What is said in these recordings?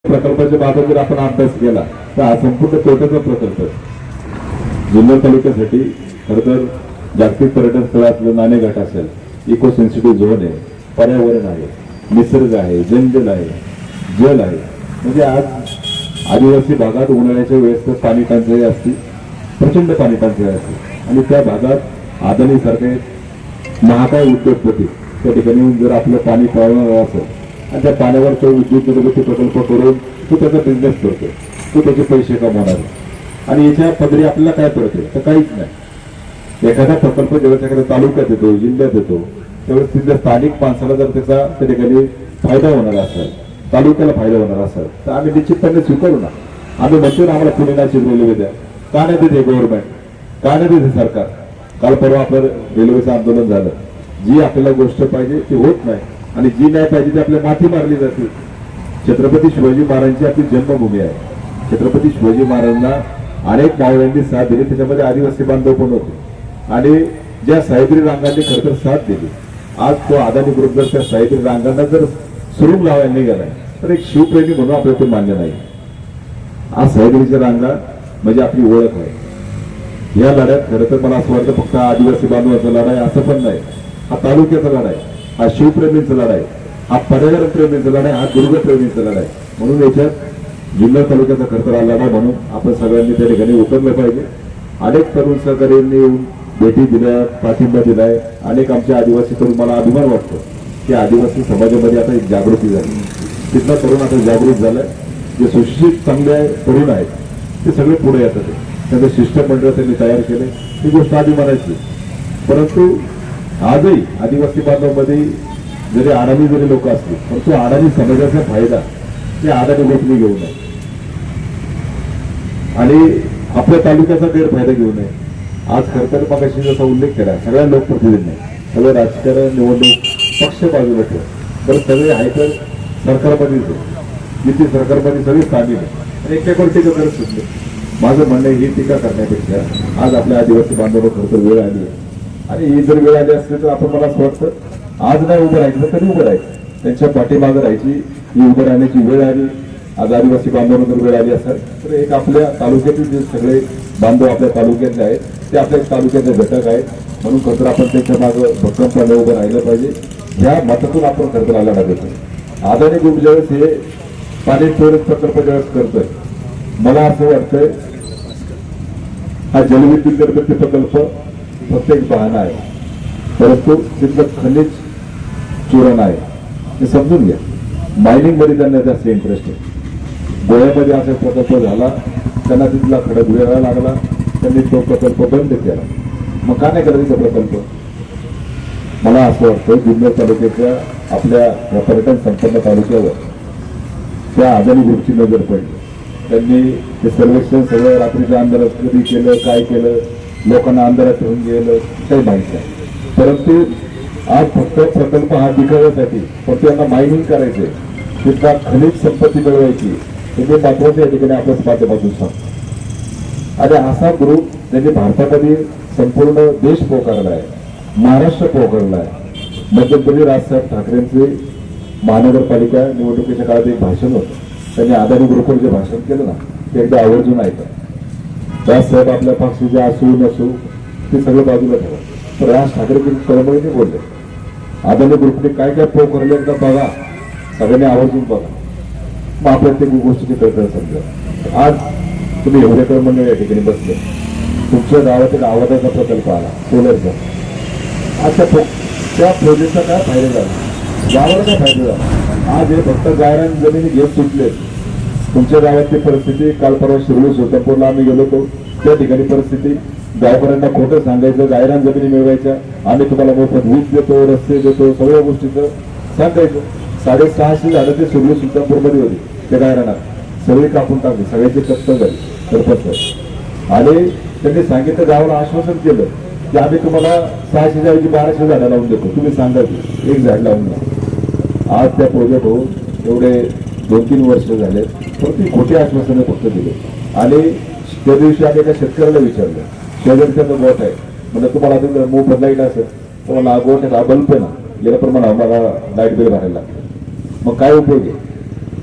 प्रकल्पाच्या बाबत जर आपण अभ्यास केला तर हा संपूर्ण तोट्याचा प्रकल्प आहे. जुन्नर तालुक्यासाठी खरं तर जागतिक पर्यटन स्थळातलं नाणे घाट असेल, इको सेन्सिटिव्ह झोन आहे, पर्यावरण आहे, निसर्ग आहे, जंगल आहे, जल आहे. म्हणजे आज आदिवासी भागात उन्हाळ्याच्या वेळेस तर पाणी टंचाई असते, प्रचंड पाणी टंचाई असते आणि त्या भागात अदानी सारखे महाकाय उद्योगपती त्या ठिकाणी जर आपलं पाणी पाळणार असेल आणि त्या पाण्यावर तो विद्युत निर्मिती प्रकल्प करून तो त्याचा बिझनेस करतो, तो त्याचे पैसे कमवणार आणि याच्या पदरी आपल्याला काय पडते तर काहीच नाही. एखादा प्रकल्प जेव्हा एखाद्या तालुक्यात येतो, जिल्ह्यात येतो, त्यावेळेस तिथल्या स्थानिक माणसाला जर त्याचा त्या ठिकाणी फायदा होणार असेल, तालुक्याला फायदा होणार असेल तर आम्ही निश्चितपणे स्वीकारू ना. आम्ही म्हणतो ना आम्हाला पुणे नाशिक रेल्वे द्या, का नाही देते गव्हर्नमेंट, का नाही देते सरकार. काल परवा आपलं रेल्वेचं आंदोलन झालं. जी आपल्याला गोष्ट पाहिजे ती होत नाही आणि जी नाही पाहिजे ती आपल्या माथी मारली जाते. छत्रपती शिवाजी महाराजांची आपली जन्मभूमी आहे. छत्रपती शिवाजी महाराजांना अनेक मावळ्यांनी साथ दिली, त्याच्यामध्ये आदिवासी बांधव पण होते आणि ज्या साहेबरी रांगांनी खरं तर साथ दिली. आज तो अदानी ग्रुप जर त्या साहेबरी रांगांना जर सुरुंग लावायला निघालाय तर एक शिवप्रेमी म्हणून आपल्याला ते मान्य नाही. आज साहेबरीच्या रांगा म्हणजे आपली ओळख आहे. या लढ्यात खरं तर मला असं वाटतं फक्त आदिवासी बांधवाचा लढा आहे असं पण नाही. हा तालुक्याचा लढा आहे, हा शिवप्रेमींचा लढा आहे, हा पर्यावरण प्रेमींचा लढा आहे, हा दुर्गप्रेमींचा लढा आहे. म्हणून याच्यात जुन्नर तालुक्याचा खरं तर हा लढा म्हणून आपण सगळ्यांनी त्या ठिकाणी उतरलं पाहिजे. अनेक तरुण सहकार्यांनी येऊन भेटी दिल्या, पाठिंबा दिलाय. अनेक आमच्या आदिवासी तरुण, मला अभिमान वाटतो की आदिवासी समाजामध्ये आता एक जागृती झाली. तिथला तरुण आता जागृत झालाय. जे सुशिक्षित चांगले तरुण आहेत ते सगळे पुढे येतात. त्यांचं शिष्टमंडळ त्यांनी तयार केले, ही गोष्ट अभिमानाची. परंतु आजही आदिवासी बांधवांमध्ये जरी अडाणी जरी लोक असतील परंतु अडाणी समाजाचा फायदा ते अडाणी लोकांनी घेऊ नये आणि आपल्या तालुक्याचा गैरफायदा घेऊ नये. आज खरं तर मगाशी जसा उल्लेख केला, सगळ्या लोकप्रतिनिधींनी सगळं राजकारण, निवडणूक, पक्ष बाजूला ठेव, तर सगळे आहे तर सरकारमध्येच जिथे सरकारमध्ये सगळे सामील आहे आणि एकट्याकडे टीका करत सुटले. माझं म्हणणं ही टीका करण्यापेक्षा आज आपल्या आदिवासी बांधवांना खरं तर वेळ आली आहे आणि ही जर वेळ आली असली तर आपण, मला असं वाटतं आज नाही उभं राहायचं तर कधी उभं राहायचं, त्यांच्या पाठीमागं राहायची. ही उभं राहण्याची वेळ आली. आज आदिवासी बांधवांना जर वेळ आली असेल तर एक आपल्या तालुक्यातील जे सगळे बांधव आपल्या तालुक्यातले आहेत ते आपल्या तालुक्याचे घटक आहेत. म्हणून खरं तर आपण त्यांच्या मागं भक्कमपणे उभं राहिलं पाहिजे. ह्या मतातून आपण खरं तर लढा देतो. अदानी ग्रुप ज्यावेळेस हे पाणी स्टोरेज प्रकल्प ज्यावेळेस करतोय, मला असं वाटतंय हा जलविद्युत निर्मिती प्रकल्प प्रत्येक बहाणा आहे, परंतु तिथलं खनिज चोरण आहे हे समजून घ्या. मायनिंग मध्ये त्यांना जास्त इंटरेस्ट आहे. गोव्यामध्ये असा प्रकल्प झाला, त्यांना तिथला खडक वेगळा लागला, त्यांनी तो प्रकल्प बंद केला. मग का नाही करायचा प्रकल्प? मला असं वाटतं जुन्नर तालुक्याच्या आपल्या पर्यटन संपन्न तालुक्यावर त्या अदानी ग्रुपची नजर पडली. त्यांनी ते सर्वेक्षण सगळं रात्रीच्या अंधारात कधी केलं, काय केलं, लोकांना अंधारात ठेवून गेलं काही माहिती नाही. परंतु आज फक्त प्रकल्प हा दिखाव्यासाठी फक्त यांना मायनिंग करायचे, तिथला खनिज संपत्ती मिळवायची, हे महत्वाचं या ठिकाणी आपल्याच माध्यमातून सांगतो. आणि असा ग्रुप त्यांनी भारतामध्ये संपूर्ण देश पोकारला आहे, महाराष्ट्र पोकारला आहे. मध्यंतरी राजसाहेब ठाकरेंचे महानगरपालिका निवडणुकीच्या काळात एक भाषण होतं. त्यांनी अदानी ग्रुपवर जे भाषण केलं ना ते एकदा आवर्जून ऐका. राजसाहेब आपल्या पक्षाचे असू नसू ते सगळं बाजूला ठेवा, तर राज ठाकरे तळमळीने बोलले अदानी ग्रुपने काय काय पोकारले एकदा बघा, सगळ्यांनी आवर्जून बघा. मग आपल्या ते गोष्टीची कळकळ समजा. आज तुम्ही एवढे मंडळ या ठिकाणी बसले, तुमच्या गावातील आवाजाचा प्रकल्प आला सोलरचा. आज त्या प्रोजेक्टचा काय फायदा झाला, गावाला काय फायदा झाला? आज हे फक्त गायरान जमिनी घेत सुटले. तुमच्या गावातली परिस्थिती, काल परवा शिरोळी सोलापूरला आम्ही गेलो होतो, त्या ठिकाणी परिस्थिती गावकऱ्यांना खोटं सांगायचं, गायरान जमिनी मिळवायच्या, आम्ही तुम्हाला मोफत वीज देतो, रस्ते देतो, सगळ्या गोष्टीचं सांगायचं. 650 झालं ते शिरोळी सुलतानपूरमध्ये होती, त्या गायरानात सगळी कापून टाकली, सगळ्याची कत्तल झाली सरपंच. आणि त्यांनी सांगितलं, गावाला आश्वासन केलं की आम्ही तुम्हाला 600 ऐवजी 1200 झाडं लावून देतो, तुम्ही सांगा एक झाड लावून द्या. आज त्या प्रोजेक्ट होऊन एवढे 2-3 वर्ष झाले, पण ती खोटी आश्वासनं फक्त दिली. आणि त्या दिवशी आम्ही एका शेतकऱ्याला विचारलं, शेजारचा तो गोठ आहे, म्हणजे तुम्हाला अजून मोफत लाईट असेल तर मला गोठ आहे, हा बल्ब आहे ना, गेल्या प्रमाणे आम्हाला लाईट बिल भरायला लागतं, मग काय उपयोग आहे?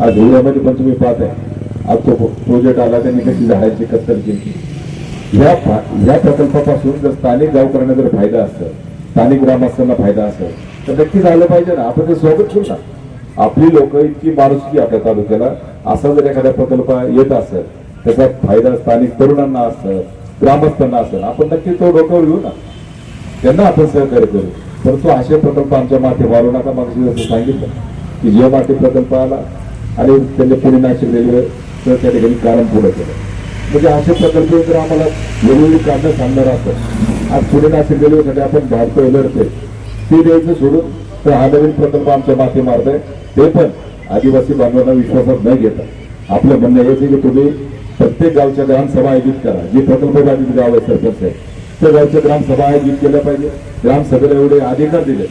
आज धुळ्यामध्ये पण तुम्ही पाहताय, आज तो प्रोजेक्ट आला त्यांनी कशी झाडांची कत्तल केली. ह्या प्रकल्पापासून जर स्थानिक गावकऱ्यांना जर फायदा असेल, स्थानिक ग्रामस्थांना फायदा असेल तर नक्की झालं पाहिजे ना. आपण ते स्वागत करू ना. आपली लोक इतकी माणुसकी आपल्या तालुक्याला, असा जर एखादा प्रकल्प येत असेल त्याचा फायदा स्थानिक तरुणांना असेल, ग्रामस्थांना असेल, आपण नक्की तो डोक्यावर घेऊ ना, त्यांना आपण सहकार्य करू. परंतु असे प्रकल्प आमच्या माथे वाढवू नका. मग जसं सांगितलं की जिओ माती प्रकल्प आला आणि त्यांनी पुणे नाशिक रेल्वे तर त्या ठिकाणी कारण पुढे केलं. म्हणजे असे प्रकल्प जर आम्हाला वेगवेगळी कारणं सांगणार असं, आज पुणे नाशिक रेल्वेसाठी आपण भारतोय लढतोय, ते द्यायचं सोडून तर हा नवीन प्रकल्प आमच्या माथे मारतोय. ते पण आदिवासी बांधवांना विश्वासात न घेता आपलं म्हणणं हेच आहे की तुम्ही प्रत्येक गावच्या ग्रामसभा आयोजित करा. जे प्रकल्प बाधित गाव आहे, सरपंच आहे, त्या गावच्या ग्रामसभा आयोजित केल्या पाहिजे. ग्रामसभेला एवढे अधिकार दिले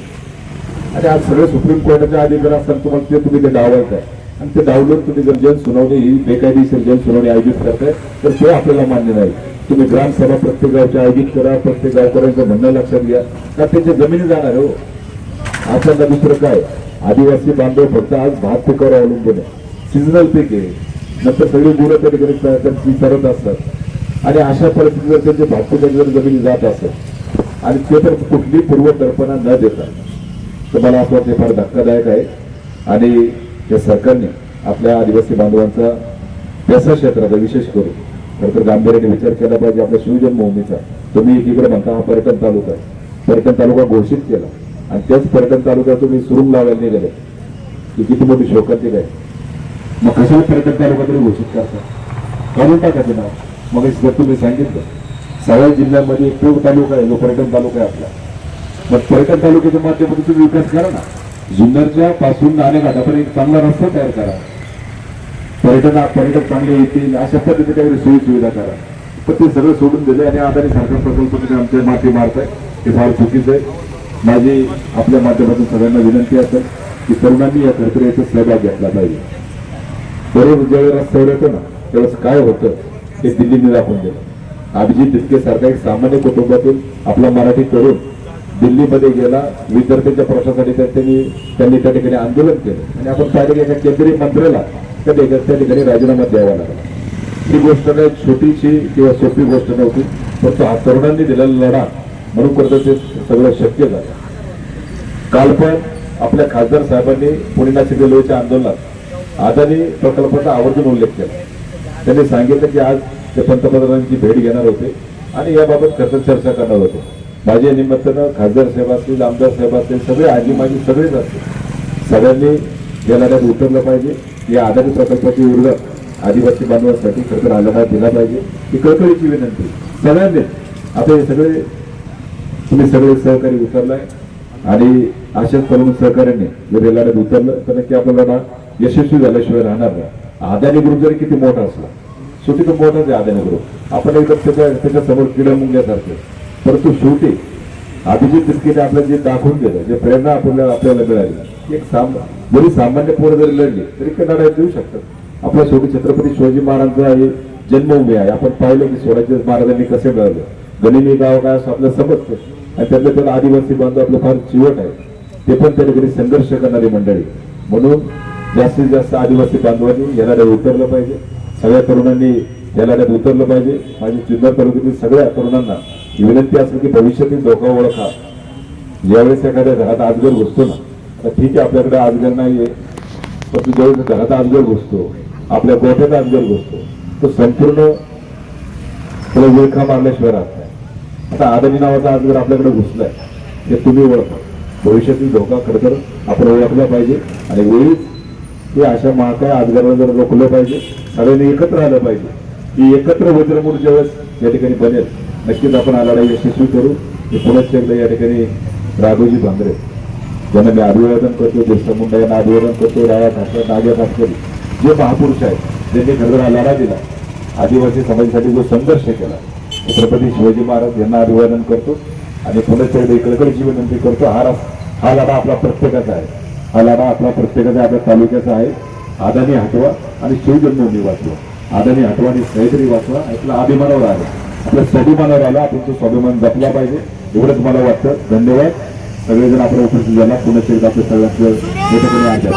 आणि आज सगळे सुप्रीम कोर्टाचे अधिकार असताना तुम्हाला ते तुम्ही ते डावलताय आणि ते डावलून तुम्ही जर जनसुनावणी ही बेकायदेशीर जनसुनावणी आयोजित करताय तर ते आपल्याला मान्य नाही. तुम्ही ग्रामसभा प्रत्येक गावच्या आयोजित करा. प्रत्येक गावकऱ्यांचं म्हणणं लक्षात घ्या का त्यांच्या जमिनी जाणार हो. आपल्याला दुसरं काय, आदिवासी बांधव फक्त आज भात पिकावर अवलंबून आहे. सिजनल पीक आहे, नंतर सगळी गुरं त्या ठिकाणी त्यांची करत असतात आणि अशा परिस्थितीत जर त्यांचे भात पिकाची जर जमिनी जात असेल आणि ते तर कुठली पूर्वकल्पना न देता, तर मला असं वाटतं फार धक्कादायक आहे. आणि या सरकारने आपल्या आदिवासी बांधवांचा व्यवसाय क्षेत्राचा विशेष करून खरं तर गांभीर्याने विचार केला पाहिजे. आपल्या शिवजन्मभूमीचा तुम्ही एकीकडे म्हणता हा पर्यटन तालुका आहे, पर्यटन तालुका घोषित केला आणि त्याच पर्यटन तालुक्यात तुम्ही सुरुंग लावायला निघाले की किती मोठी शोकांतिक आहे. मग कशाला पर्यटन तालुका तरी घोषित करता, काढून टाकायचं नाव. मग जर तुम्ही सांगितलं सगळ्या जिल्ह्यामध्ये एक पूर तालुका आहे जो पर्यटन तालुका आहे आपला, मग पर्यटन तालुक्याच्या माध्यमातून तुम्ही विकास करा ना. जुन्नरच्या पासून नाणेघाटापर्यंत एक चांगला रस्ता तयार करा, पर्यटक चांगले येतील अशा पद्धतीने काहीतरी सोयी सुविधा करा. पण ते सगळं सोडून दिले आणि आधारित सरकार प्रकल्प तुम्ही आमच्या माती मारताय, हे फार चुकीचं आहे. माझी आपल्या माध्यमातून सगळ्यांना विनंती असेल की तरुणांनी या प्रक्रियेचा सहभाग घेतला पाहिजे. बरोबर ज्यावेळेस रस्त्यावर येतो ना त्यावेळेस काय होतं ते दिल्लीने दाखवून दिलं. अभिजित तितके सारखा एक सामान्य कुटुंबातून आपला मराठी तरुण दिल्लीमध्ये गेला, विद्यार्थ्यांच्या प्रश्नासाठी त्यांनी त्या ठिकाणी आंदोलन केलं आणि आपण पाहिलं एका केंद्रीय मंत्र्याला त्या ठिकाणी राजीनामा द्यावा लागला. ही गोष्ट नाही छोटीशी किंवा सोपी गोष्ट नव्हती, परंतु हा तरुणांनी दिलेला लढा म्हणून करता ते सगळं शक्य झालं. काल पण आपल्या खासदार साहेबांनी पुणे नाशिक रेल्वेच्या आंदोलनात अदानी प्रकल्पाचा आवर्जून उल्लेख केला. त्यांनी सांगितलं की आज ते पंतप्रधानांची भेट घेणार होते आणि याबाबत खरं चर्चा करणार होते. माझ्या निमित्तानं खासदार साहेब असतील, आमदार साहेब असतील, सगळे आजी माझी सगळेच असतील, सगळ्यांनी या लढ्यात उतरलं पाहिजे. या अदानी प्रकल्पाची ऊर्जा आदिवासी बांधवांसाठी खरं तर आल्याला दिला पाहिजे ही कळकळीची विनंती सगळ्यांनी. आता हे सगळे तुम्ही सगळे सहकारी उतरलाय आणि अशाच तरुण सहकार्याने जर या लढ्यात उतरलं तर नक्की आपला लढा यशस्वी झाल्याशिवाय राहणार नाही. अदानी ग्रुप जरी किती मोठा असला, शेवटी तो मोठाच आहे अदानी ग्रुप, आपण एकदम त्याच्या समोर किडा मुंग्यासारखे. परंतु शेवटी अभिजित तितकेने आपल्याला जे दाखवून दिलं, जे प्रेरणा आपल्याला मिळाली, एक जरी सामान्य पोरं जरी लढली तरी ते लढाई देऊ शकतात. आपल्या शेवटी छत्रपती शिवाजी महाराजांचा हे जन्मभूमी आहे. आपण पाहिलं की शिवाजी महाराजांनी कसे मिळाले, गनिमी गाव काय असं आपल्याला समजतं आणि त्यातल्या आदिवासी बांधव आपलं फार चिवट आहे, ते पण त्या ठिकाणी संघर्ष करणारी मंडळी. म्हणून जास्तीत जास्त आदिवासी बांधवांनी या लढ्यात उतरलं पाहिजे, सगळ्या तरुणांनी या लढ्यात उतरलं पाहिजे. माझी जुन्नर तालुक्यातील सगळ्या तरुणांना ही विनंती असेल की भविष्यातील धोका ओळखा. ज्यावेळेस एखाद्या घरात आजगर घुसतो ना, तर ठीक आहे आपल्याकडे आजगर नाहीये, पण ज्यावेळेस घरात आजगर घुसतो, आपल्या गोठ्यात आजगर घुसतो, तो संपूर्ण त्याला विळखा मारल्याशिवाय राहत नाही. आता अदानी नावाचा आजगर आपल्याकडे घुसलाय, हे तुम्ही ओळखा. भविष्यातील धोका खरं तर आपण ओळखला पाहिजे आणि वेळीच हे अशा महाकाय आजगराला जर रोखलं पाहिजे, सगळ्यांनी एकत्र आलं पाहिजे. ही एकत्र वज्रमूळ ज्यावेळेस या ठिकाणी बनेल नक्कीच आपण हा लढा यशस्वी करू. हे पुण्यात एकदा या ठिकाणी राघोजी भांगरे ज्यांना मी अभिवादन करतो, बिरसा मुंडा यांना अभिवादन करतो, राया ठाकरे, नाग्या ठाकरे जे महापुरुष आहेत त्यांनी खरं हा लढा दिला, आदिवासी समाजासाठी जो संघर्ष केला, छत्रपती शिवाजी महाराज यांना अभिवादन करतो आणि पुण्याच्या एकदा कळकळीची विनंती करतो. हा लढा आपला प्रत्येकाचा आहे, हा लढा आपला प्रत्येकाचा आपल्या तालुक्याचा आहे. अदानी हटवा आणि शिवजन्मभूमी वाचवा, अदानी हटवा आणि सह्याद्री वाचवा. आपला अभिमानावर आला, आपल्या स्वाभिमानावर आला, आपण तो स्वाभिमान जपला पाहिजे एवढंच मला वाटतं. धन्यवाद. सगळेजण आपण उपस्थित झाला. पुण्याच्या एकदा आपल्या सगळ्यांचं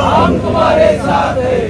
हम तुम्हारे साथ हैं